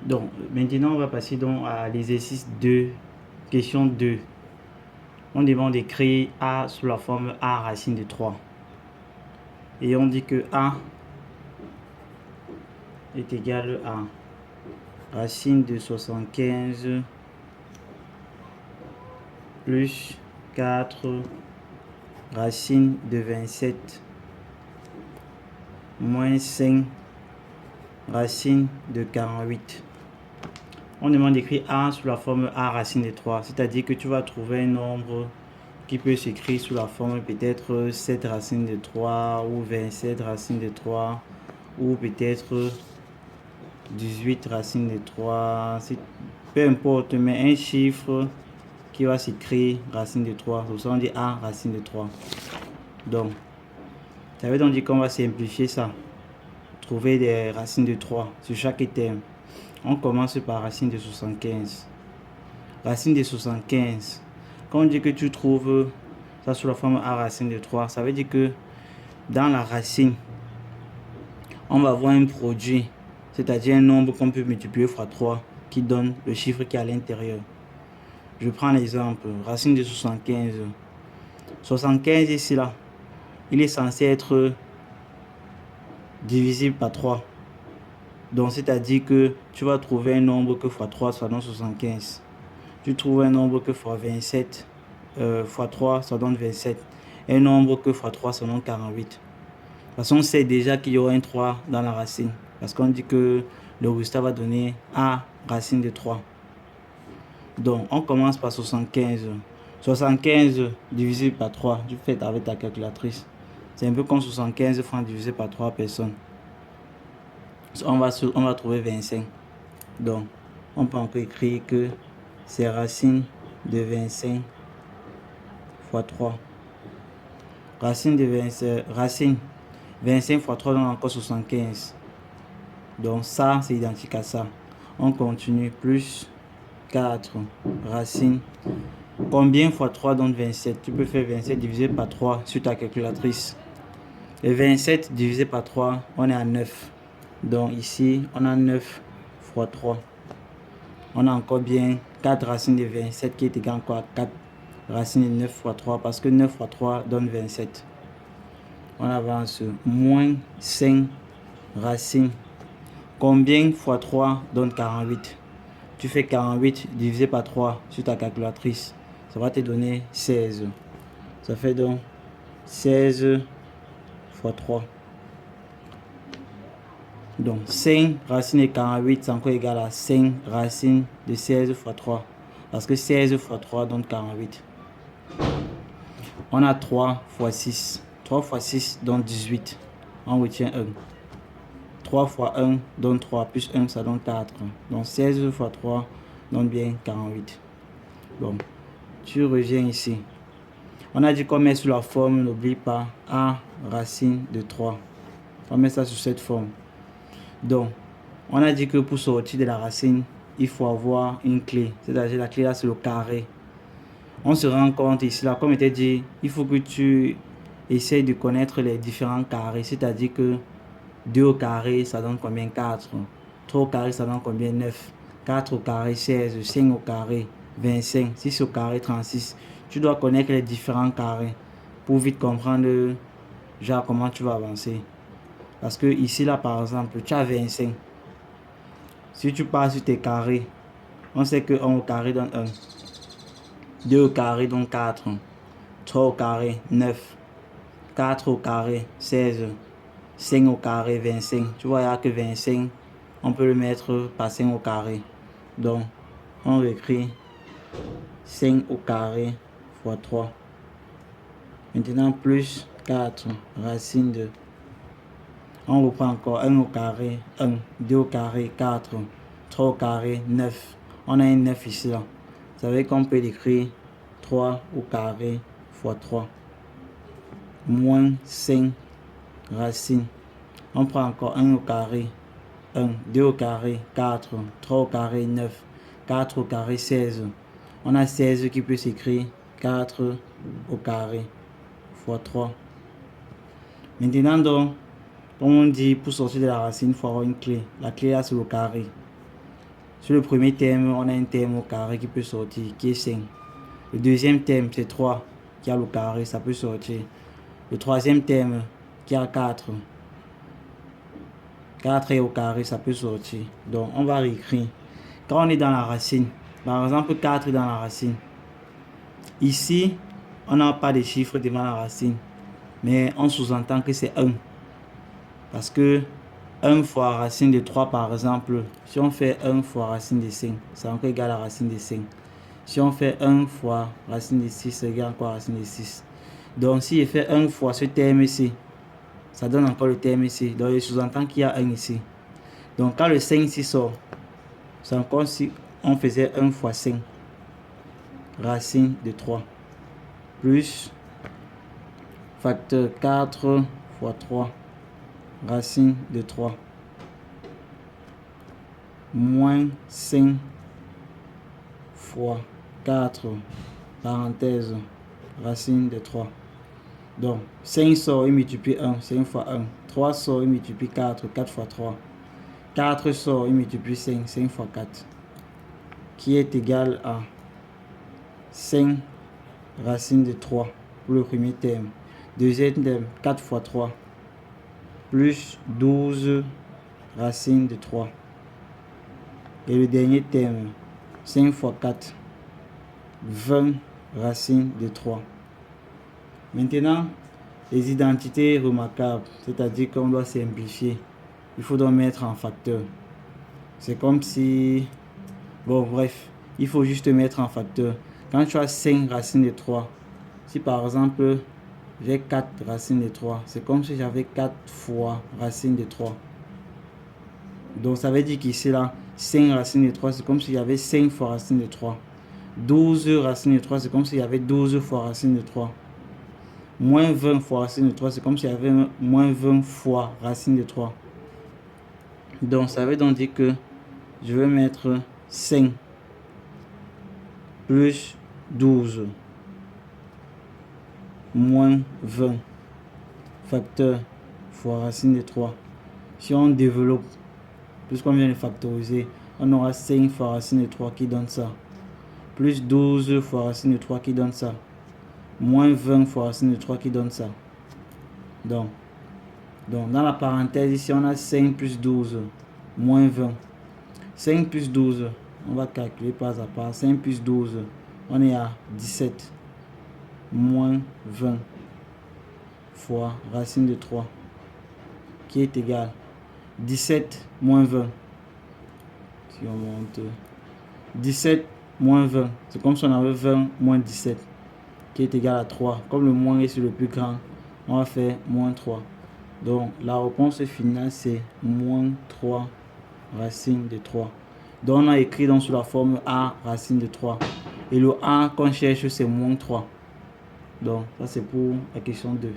Donc, maintenant, on va passer donc à l'exercice 2, question 2. On demande d'écrire A sous la forme A racine de 3. Et on dit que A est égal à racine de 75 plus 4 racine de 27 moins 5 racine de 48. On demande d'écrire A sous la forme A racine de 3, c'est-à-dire que tu vas trouver un nombre qui peut s'écrire sous la forme peut-être 7 racines de 3 ou 27 racines de 3 ou peut-être 18 racines de 3, peu importe, mais un chiffre qui va s'écrire racine de 3, pour ça on dit A racine de 3. Donc, ça veut donc dire qu'on va simplifier ça, trouver des racines de 3 sur chaque terme. On commence par racine de 75. Racine de 75, quand on dit que tu trouves ça sous la forme A racine de 3, ça veut dire que dans la racine, on va avoir un produit, c'est-à-dire un nombre qu'on peut multiplier fois 3 qui donne le chiffre qui est à l'intérieur. Je prends l'exemple, racine de 75. 75 ici là, il est censé être divisible par 3. Donc c'est-à-dire que tu vas trouver un nombre que fois 3 ça donne 75. Tu trouves un nombre que fois 27 fois 3 ça donne 27. Un nombre que fois 3 ça donne 48. De toute façon, on sait déjà qu'il y aura un 3 dans la racine. Parce qu'on dit que le résultat va donner A racine de 3. Donc, on commence par 75. 75 divisé par 3. Tu fais avec ta calculatrice. C'est un peu comme 75 francs divisé par 3 personnes. On va trouver 25. Donc, on peut encore écrire que c'est racine de 25 fois 3. Racine de 25 fois 3 donne encore 75. Donc ça, c'est identique à ça. On continue. Plus 4 racine. Combien fois 3 donne 27? Tu peux faire 27 divisé par 3 sur ta calculatrice. Et 27 divisé par 3, on est à 9. Donc ici, on a 9 fois 3. On a encore bien 4 racines de 27 qui est égal encore à 4 racines de 9 fois 3. Parce que 9 fois 3 donne 27. On avance. Moins 5 racines. Combien fois 3 donne 48? Tu fais 48 divisé par 3 sur ta calculatrice. Ça va te donner 16. Ça fait donc 16 fois 3. Donc 5 racines de 48, c'est encore égal à 5 racines de 16 fois 3. Parce que 16 fois 3 donne 48. On a 3 fois 6. 3 fois 6 donne 18. On retient 1. 3 fois 1 donne 3, plus 1 ça donne 4. Donc 16 fois 3 donne bien 48. Bon, tu reviens ici. On a dit qu'on met sous la forme, n'oublie pas, A racine de 3. On met ça sur cette forme. Donc, on a dit que pour sortir de la racine, il faut avoir une clé. C'est-à-dire la clé là, c'est le carré. On se rend compte ici, là, comme je t'ai dit, il faut que tu essayes de connaître les différents carrés. C'est-à-dire que 2 au carré, ça donne combien? 4. 3 au carré, ça donne combien? 9. 4 au carré, 16. 5 au carré, 25. 6 au carré, 36. Tu dois connaître les différents carrés pour vite comprendre genre comment tu vas avancer. Parce que ici, là, par exemple, tu as 25. Si tu pars sur tes carrés, on sait que 1 au carré donne 1. 2 au carré donne 4. 3 au carré, 9. 4 au carré, 16. 5 au carré, 25. Tu vois, il n'y a que 25. On peut le mettre par 5 au carré. Donc, on écrit 5 au carré fois 3. Maintenant, plus 4 racine de... On reprend encore 1 au carré, 1. 2 au carré, 4. 3 au carré, 9. On a un 9 ici, là. Ça veut dire qu'on peut écrire 3 au carré fois 3. Moins 5 racine. On prend encore 1 au carré, 1. 2 au carré, 4. 3 au carré, 9. 4 au carré, 16. On a 16 qui peut s'écrire 4 au carré fois 3. Maintenant, donc, comme on dit, pour sortir de la racine, il faut avoir une clé. La clé là, c'est le carré. Sur le premier terme, on a un terme au carré qui peut sortir, qui est 5. Le deuxième terme, c'est 3, qui a le carré, ça peut sortir. Le troisième terme, qui a 4. 4 est au carré, ça peut sortir. Donc, on va réécrire. Quand on est dans la racine, par exemple, 4 dans la racine. Ici, on n'a pas de chiffre devant la racine. Mais on sous-entend que c'est 1. Parce que 1 fois racine de 3, par exemple, si on fait 1 fois racine de 5, c'est encore égal à racine de 5. Si on fait 1 fois racine de 6, c'est égal à quoi racine de 6. Donc, si je fais 1 fois ce terme ici, ça donne encore le terme ici. Donc, je sous-entends qu'il y a 1 ici. Donc, quand le 5 ici sort, c'est encore si on faisait 1 fois 5, racine de 3, plus facteur 4 fois 3, racine de 3, moins 5 fois 4, parenthèse, racine de 3. Donc, 5 sort, il multiplie 1, 5 fois 1. 3 sort, il multiplie 4, 4 fois 3. 4 sort, il multiplie 5, 5 fois 4. Qui est égal à 5 racine de 3 pour le premier terme. Deuxième terme, 4 fois 3, plus 12 racine de 3. Et le dernier terme, 5 fois 4, 20 racine de 3. Maintenant, les identités remarquables, c'est-à-dire qu'on doit simplifier. Il faut donc mettre en facteur. C'est comme si... Bon, bref, il faut juste mettre en facteur. Quand tu as 5 racines de 3, si par exemple, j'ai 4 racines de 3, c'est comme si j'avais 4 fois racine de 3. Donc, ça veut dire qu'ici, là, 5 racines de 3, c'est comme s'il y avait 5 fois racine de 3. 12 racines de 3, c'est comme s'il y avait 12 fois racine de 3. Moins 20 fois racine de 3, c'est comme s'il y avait moins 20 fois racine de 3. Donc, ça veut donc dire que je vais mettre 5 plus 12 moins 20 facteur fois racine de 3. Si on développe, puisqu'on vient de factoriser, on aura 5 fois racine de 3 qui donne ça. Plus 12 fois racine de 3 qui donne ça. Moins 20 fois racine de 3 qui donne ça. Donc, dans la parenthèse ici, on a 5 plus 12 moins 20. 5 plus 12, on va calculer pas à part. 5 plus 12, on est à 17 moins 20 fois racine de 3 qui est égal 17 moins 20. Si on monte 17 moins 20, c'est comme si on avait 20 moins 17 qui est égal à 3. Comme le moins est sur le plus grand, on va faire moins 3. Donc la réponse finale c'est moins 3 racine de 3. Donc on a écrit donc sous la forme A racine de 3. Et le A qu'on cherche c'est moins 3. Donc ça c'est pour la question 2.